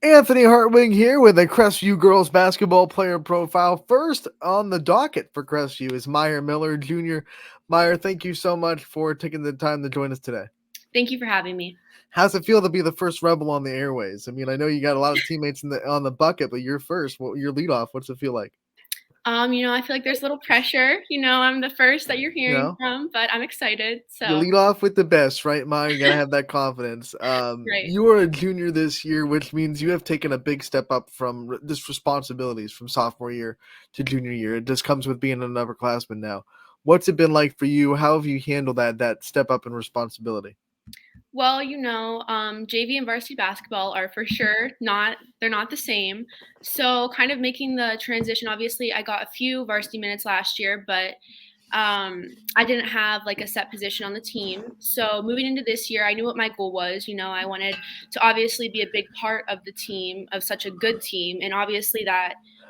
Anthony Hartwig here with a Crestview girls basketball player profile. First on the docket for Crestview is Myer Miller Jr. Myer, thank you so much for taking the time to join us today. Thank you for having me. How's it feel to be the first Rebel on the airways? I mean, I know you got a lot of teammates on the bucket, but you're first. What your leadoff? What's it feel like? I feel like there's a little pressure. I'm the first that you're You hearing know, from, but I'm excited. you So lead off with the best, right, Maya? You gotta have that confidence. great. You are a junior this year, which means you have taken a big step up from just responsibilities from sophomore year to junior year. It just comes with being an upperclassman now. What's it been like for you? How have you handled that step up in responsibility? Well, JV and varsity basketball are for sure they're not the same. So kind of making the transition, obviously I got a few varsity minutes last year, but I didn't have like a set position on the team. So moving into this year, I knew what my goal was. I wanted to obviously be a big part of the team, of such a good team. And obviously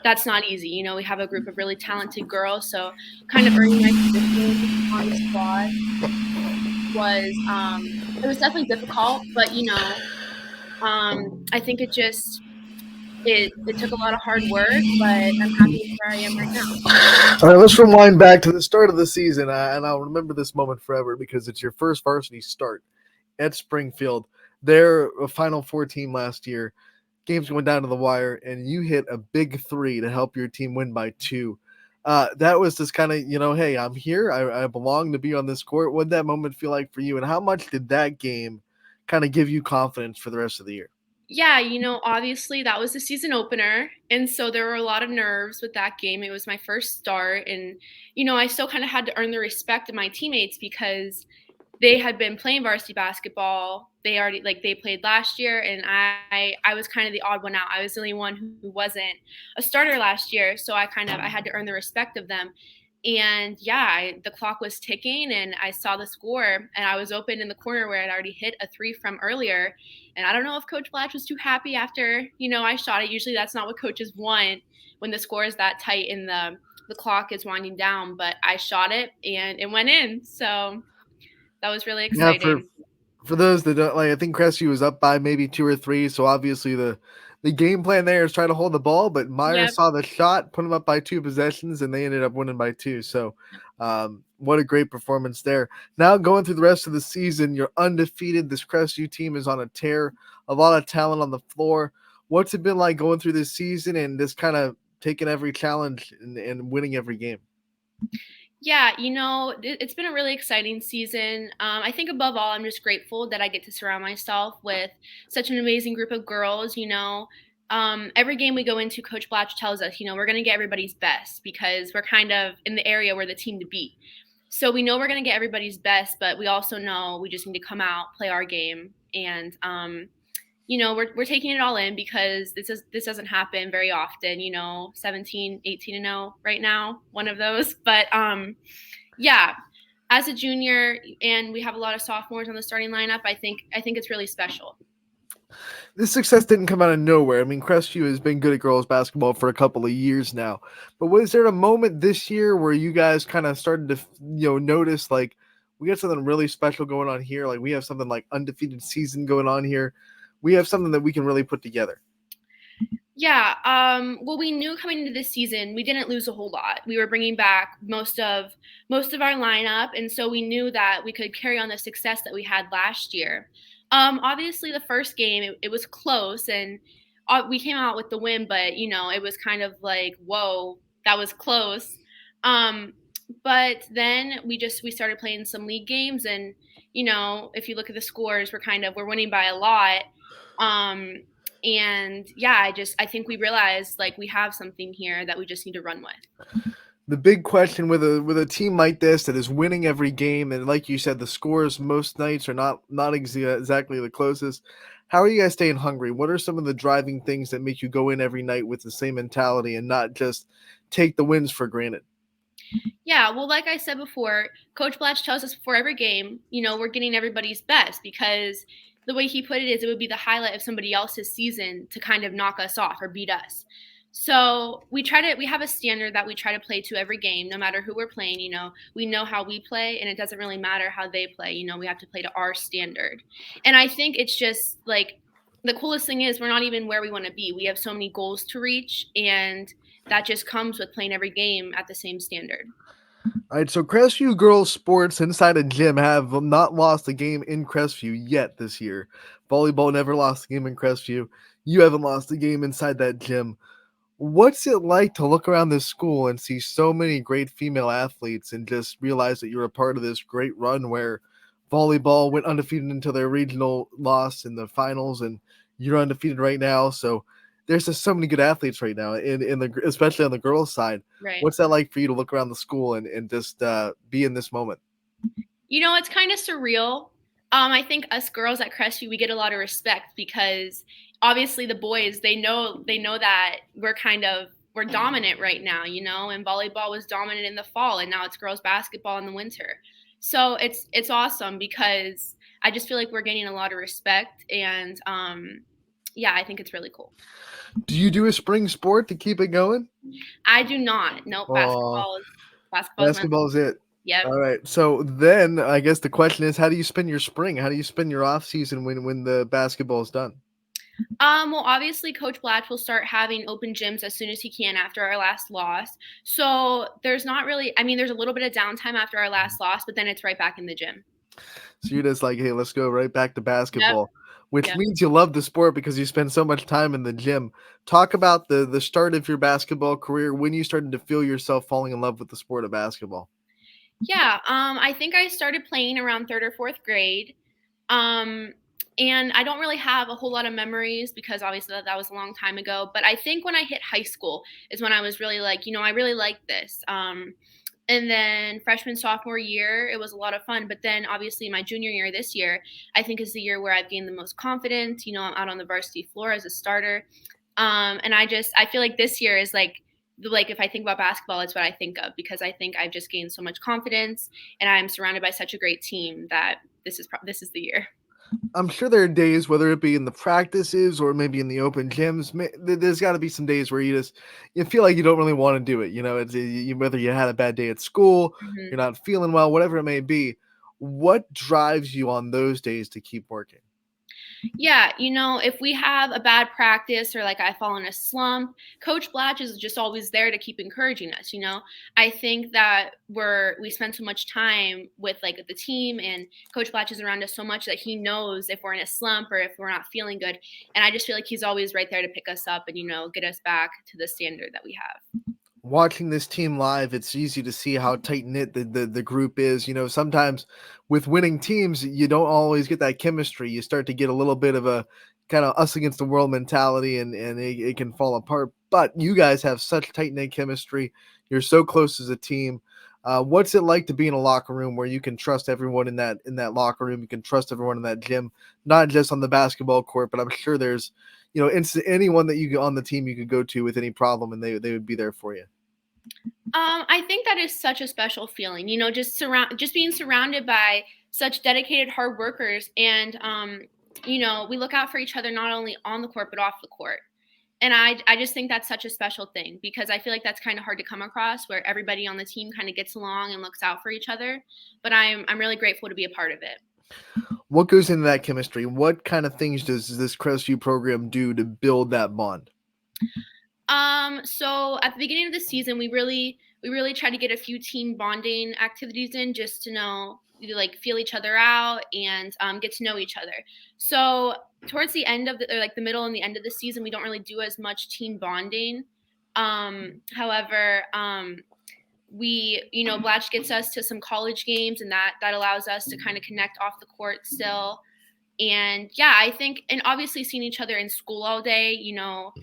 that's not easy. We have a group of really talented girls. So kind of earning my position on the squad it was definitely difficult, but I think it took a lot of hard work, but I'm happy with where I am right now. All right, let's rewind back to the start of the season, and I'll remember this moment forever because it's your first varsity start at Springfield. They're a Final Four team last year. Games went down to the wire, and you hit a big three to help your team win by 2. That was just kind of, hey, I'm here. I belong to be on this court. What did that moment feel like for you, and how much did that game kind of give you confidence for the rest of the year? Yeah, obviously that was the season opener, and so there were a lot of nerves with that game. It was my first start, and I still kind of had to earn the respect of my teammates because they had been playing varsity basketball. They played last year, and I was kind of the odd one out. I was the only one who wasn't a starter last year, so I had to earn the respect of them. And yeah, the clock was ticking, and I saw the score, and I was open in the corner where I'd already hit a three from earlier. And I don't know if Coach Blatch was too happy after I shot it. Usually that's not what coaches want when the score is that tight and the clock is winding down. But I shot it, and it went in. So that was really Yeah, for exciting. for those that don't, like, I think Crestview was up by maybe 2 or 3, so obviously the game plan there is try to hold the ball, but Myer Yep. saw the shot, put them up by 2 possessions, and they ended up winning by 2. So, what a great performance there. Now going through the rest of the season, you're undefeated. This Crestview team is on a tear. A lot of talent on the floor. What's it been like going through this season and just kind of taking every challenge and winning every game? Yeah, it's been a really exciting season. I think above all, I'm just grateful that I get to surround myself with such an amazing group of girls. Every game we go into, Coach Blatch tells us, we're going to get everybody's best because we're kind of in the area where the team to beat. So we know we're going to get everybody's best, but we also know we just need to come out, play our game, and we're taking it all in because this doesn't happen very often. 17, 18 and 0 right now, one of those. But yeah, as a junior, and we have a lot of sophomores on the starting lineup. I think it's really special. This success didn't come out of nowhere. I mean, Crestview has been good at girls basketball for a couple of years now. But was there a moment this year where you guys kind of started to, notice like we got something really special going on here? Like we have something like undefeated season going on here. We have something that we can really put together. Yeah. Well, we knew coming into this season we didn't lose a whole lot. We were bringing back most of our lineup, and so we knew that we could carry on the success that we had last year. Obviously, the first game it was close, and we came out with the win, but it was kind of like, whoa, that was close. Um, but then we started playing some league games, and if you look at the scores, we're winning by a lot. Um, and yeah, I think we realized like we have something here that we just need to run with. The big question with a team like this that is winning every game, and like you said, the scores most nights are not exactly the closest. How are you guys staying hungry? What are some of the driving things that make you go in every night with the same mentality and not just take the wins for granted? Yeah, well, like I said before, Coach Blatch tells us before every game, we're getting everybody's best because the way he put it is it would be the highlight of somebody else's season to kind of knock us off or beat us. So we have a standard that we try to play to every game, no matter who we're playing. We know how we play, and it doesn't really matter how they play. We have to play to our standard. And I think it's just like the coolest thing is we're not even where we want to be. We have so many goals to reach, and that just comes with playing every game at the same standard. All right, so Crestview girls sports inside a gym have not lost a game in Crestview yet this year. Volleyball never lost a game in Crestview. You haven't lost a game inside that gym. What's it like to look around this school and see so many great female athletes and just realize that you're a part of this great run where volleyball went undefeated until their regional loss in the finals, and you're undefeated right now? So there's just so many good athletes right now, in the especially on the girls' side. Right. What's that like for you to look around the school and just be in this moment? You know, it's kind of surreal. I think us girls at Crestview, we get a lot of respect because obviously the boys, they know that we're dominant right now, you know, and volleyball was dominant in the fall and now it's girls basketball in the winter. So it's awesome because I just feel like we're gaining a lot of respect and yeah, I think it's really cool. Do you do a spring sport to keep it going? I do not. Nope, Oh, basketball is my basketball's it. yep. All right. So then I guess the question is, how do you spend your spring? How do you spend your off season when the basketball is done? Well, obviously, Coach Blatch will start having open gyms as soon as he can after our last loss. So there's not really, I mean, there's a little bit of downtime after our last loss, but then it's right back in the gym. So you're just like, hey, let's go right back to Yep. basketball, which Yep. means you love the sport because you spend so much time in the gym. Talk about the start of your basketball career, when you started to feel yourself falling in love with the sport of basketball. Yeah. I think I started playing around third or fourth grade. Um, and I don't really have a whole lot of memories because obviously that was a long time ago. But I think when I hit high school is when I was really like, you know, I really like this. And then freshman, sophomore year, it was a lot of fun. But then obviously my junior year this year, I think is the year where I've gained the most confidence. You know, I'm out on the varsity floor as a starter. And I feel like this year is like if I think about basketball, it's what I think of because I think I've just gained so much confidence and I'm surrounded by such a great team that this is the year. I'm sure there are days, whether it be in the practices or maybe in the open gyms, there's got to be some days where you feel like you don't really want to do it. You know, whether you had a bad day at school, Mhm. you're not feeling well, whatever it may be. What drives you on those days to keep working? Yeah, you know, if we have a bad practice or like I fall in a slump, Coach Blatch is just always there to keep encouraging us, you know. I think that we spend so much time with like the team and Coach Blatch is around us so much that he knows if we're in a slump or if we're not feeling good. And I just feel like he's always right there to pick us up and, you know, get us back to the standard that we have. Watching this team live, it's easy to see how tight knit the group is. You know, sometimes with winning teams, you don't always get that chemistry. You start to get a little bit of a kind of us against the world mentality, and it can fall apart. But you guys have such tight knit chemistry. You're so close as a team. What's it like to be in a locker room where you can trust everyone in that locker room? You can trust everyone in that gym, not just on the basketball court, but I'm sure there's, anyone that you on the team you could go to with any problem, and they would be there for you. I think that is such a special feeling, you know, just being surrounded by such dedicated hard workers and you know, we look out for each other not only on the court but off the court. And I just think that's such a special thing because I feel like that's kind of hard to come across where everybody on the team kind of gets along and looks out for each other. But I'm really grateful to be a part of it. What goes into that chemistry? What kind of things does this Crestview program do to build that bond? So at the beginning of the season, we really tried to get a few team bonding activities in just to know like feel each other out and get to know each other. So towards the end of or like the middle and the end of the season, we don't really do as much team bonding. However, we you know Blatch gets us to some college games and that allows us to kind of connect off the court still and yeah, I think, and obviously seeing each other in school all day, you know,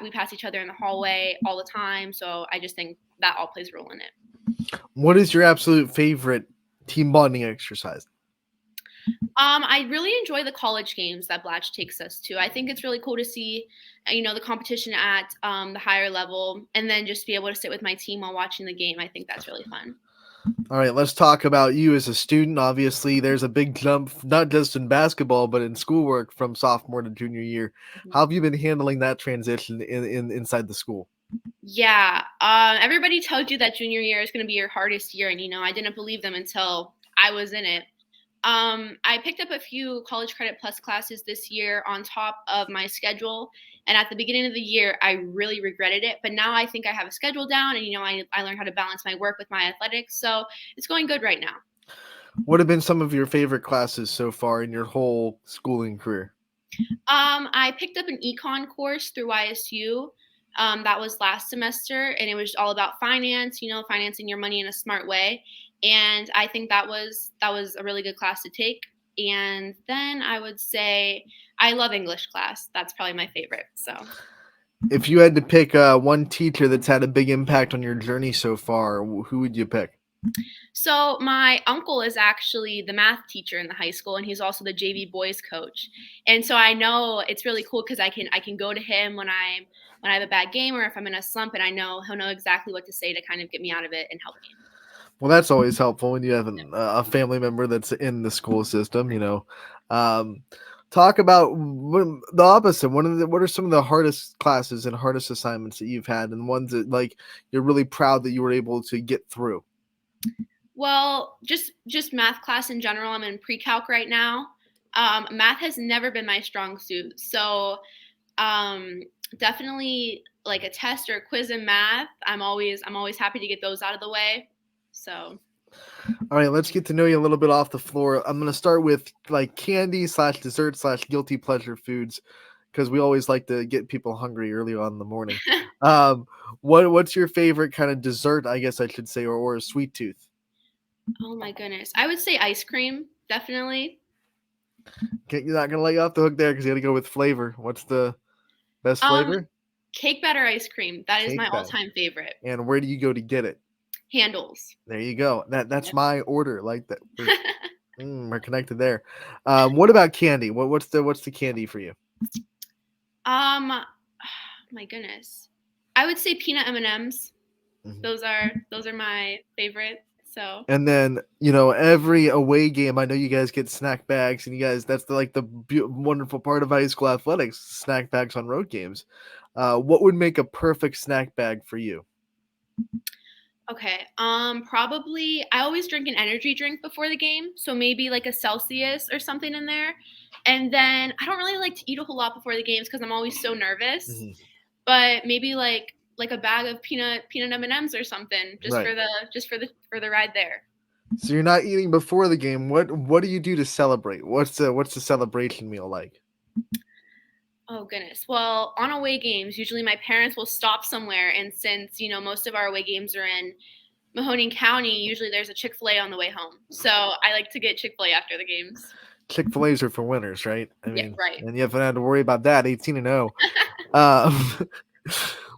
we pass each other in the hallway all the time. So I just think that all plays a role in it. What is your absolute favorite team bonding exercise? I really enjoy the college games that Blatch takes us to. I think it's really cool to see, you know, the competition at the higher level and then just be able to sit with my team while watching the game. I think that's really fun. All right, let's talk about you as a student. Obviously, there's a big jump, not just in basketball, but in schoolwork from sophomore to junior year. Mhm. How have you been handling that transition in inside the school? Yeah, everybody tells you that junior year is going to be your hardest year. And, you know, I didn't believe them until I was in it. I picked up a few college credit plus classes this year on top of my schedule. And at the beginning of the year, I really regretted it. But now I think I have a schedule down and, I learned how to balance my work with my athletics. So it's going good right now. What have been some of your favorite classes so far in your whole schooling career? I picked up an econ course through YSU. That was last semester, and it was all about finance. Financing your money in a smart way. And I think that was a really good class to take. And then I would say I love English class. That's probably my favorite. So. If you had to pick one teacher that's had a big impact on your journey so far, who would you pick? So my uncle is actually the math teacher in the high school, and he's also the JV boys coach. And so I know it's really cool because I can go to him when I have a bad game or if I'm in a slump, and I know he'll know exactly what to say to kind of get me out of it and help me. Well, that's always helpful when you have a family member that's in the school system. Um, talk about the opposite. What are some of the hardest classes and hardest assignments that you've had, and ones that like you're really proud that you were able to get through? Well, just math class in general. I'm in pre-calc right now. Math has never been my strong suit, so um, definitely like a test or a quiz in math. I'm always happy to get those out of the way. So. All right, let's get to know you a little bit off the floor. I'm gonna start with like candy slash dessert slash guilty pleasure foods because we always like to get people hungry early on in the morning. Um, what's your favorite kind of dessert? I guess I should say, or a sweet tooth. Oh my goodness. I would say ice cream, definitely. You're not gonna let you off the hook there because you got to go with flavor. What's the best Um, flavor? Cake batter ice cream. That is my Cake batter. all-time favorite. And where do you go to get it? Handles. There you go. That's Yep. my order. Like that. We're connected there. What about candy? What's the candy for you? My goodness. I would say peanut M&Ms. Mhm. Those are my favorite. So. And then every away game, I know you guys get snack bags, and you guys that's the wonderful part of high school athletics, snack bags on road games. What would make a perfect snack bag for you? Okay. Probably I always drink an energy drink before the game, so maybe like a Celsius or something in there. And then I don't really like to eat a whole lot before the games because I'm always so nervous. Mhm. But maybe like a bag of peanut M&Ms or something just Right. for the ride there. So you're not eating before the game. What do you do to celebrate? What's the celebration meal like? Oh goodness. Well, on away games, usually my parents will stop somewhere, and since most of our away games are in Mahoning County, usually there's a Chick-fil-A on the way home. So I like to get Chick-fil-A after the games. Chick-fil-A's are for winners, right? I Yeah, mean, right. and you haven't had to worry about that. 18-0. Um,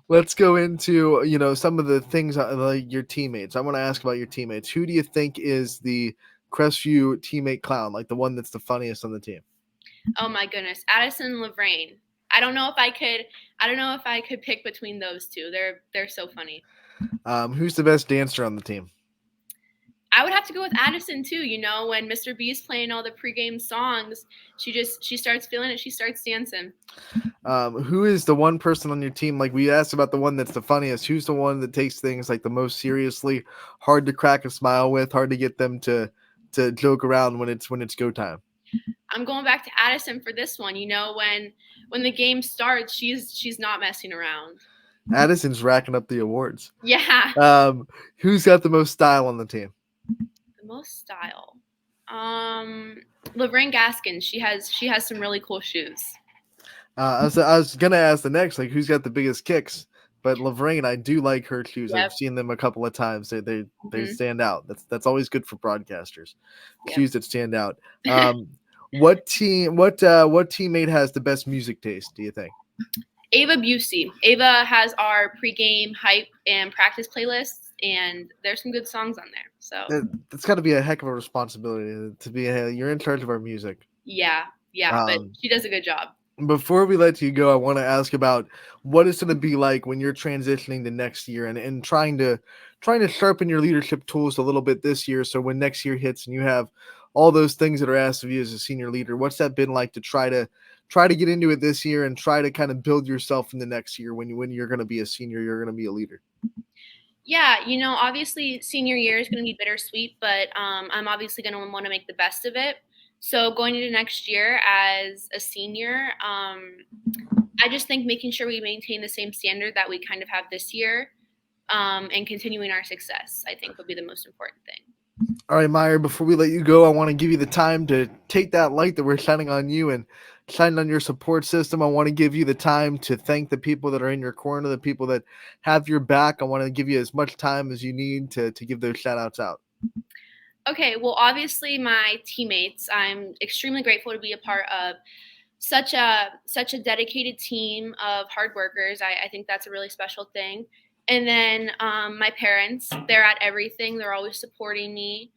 let's go into some of the things like your teammates. I want to ask about your teammates. Who do you think is the Crestview teammate clown, like the one that's the funniest on the team? Oh my goodness, Addison and Lorraine. I don't know if I could. I don't know if I could pick between those two. They're so funny. Who's the best dancer on the team? I would have to go with Addison too. When Mr. B's playing all the pregame songs, she starts feeling it. She starts dancing. Who is the one person on your team? Like we asked about the one that's the funniest. Who's the one that takes things like the most seriously, hard to crack a smile with, hard to get them to joke around when it's go time? I'm going back to Addison for this one. When the game starts, she's not messing around. Addison's racking up the awards. Yeah. Who's got the most style on the team? The most style. Lorraine Gaskin. She has some really cool shoes. I was gonna ask the next, like who's got the biggest kicks, but Lorraine, I do like her shoes. Yep. I've seen them a couple of times. They Mhm. stand out. That's always good for broadcasters. Yep. Shoes that stand out. What teammate has the best music taste? Do you think? Ava Busey. Ava has our pregame hype and practice playlists, and there's some good songs on there. So That's got to be a heck of a responsibility to be. You're in charge of our music. yeah, but she does a good job. Before we let you go, I want to ask about what it's going to be like when you're transitioning to next year and trying to sharpen your leadership tools a little bit this year. So when next year hits and you have all those things that are asked of you as a senior leader, what's that been like to try to get into it this year and try to kind of build yourself in the next year when you're going to be a senior, you're going to be a leader? Yeah, obviously senior year is going to be bittersweet, but I'm obviously going to want to make the best of it. So going into next year as a senior, I just think making sure we maintain the same standard that we kind of have this year, and continuing our success, I think would be the most important thing. All right, Myer, before we let you go, I want to give you the time to take that light that we're shining on you and shining on your support system. I want to give you the time to thank the people that are in your corner, the people that have your back. I want to give you as much time as you need to give those shout outs out. Okay, well, obviously my teammates, I'm extremely grateful to be a part of such a dedicated team of hard workers. I think that's a really special thing. And then my parents, they're at everything. They're always supporting me.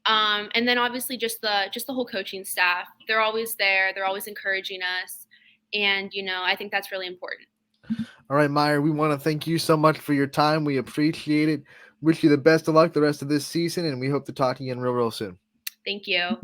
And then obviously just the whole coaching staff. They're always there. They're always encouraging us. And I think that's really important. All right, Myer, we want to thank you so much for your time. We appreciate it. Wish you the best of luck the rest of this season, and we hope to talk to you again real soon. Thank you.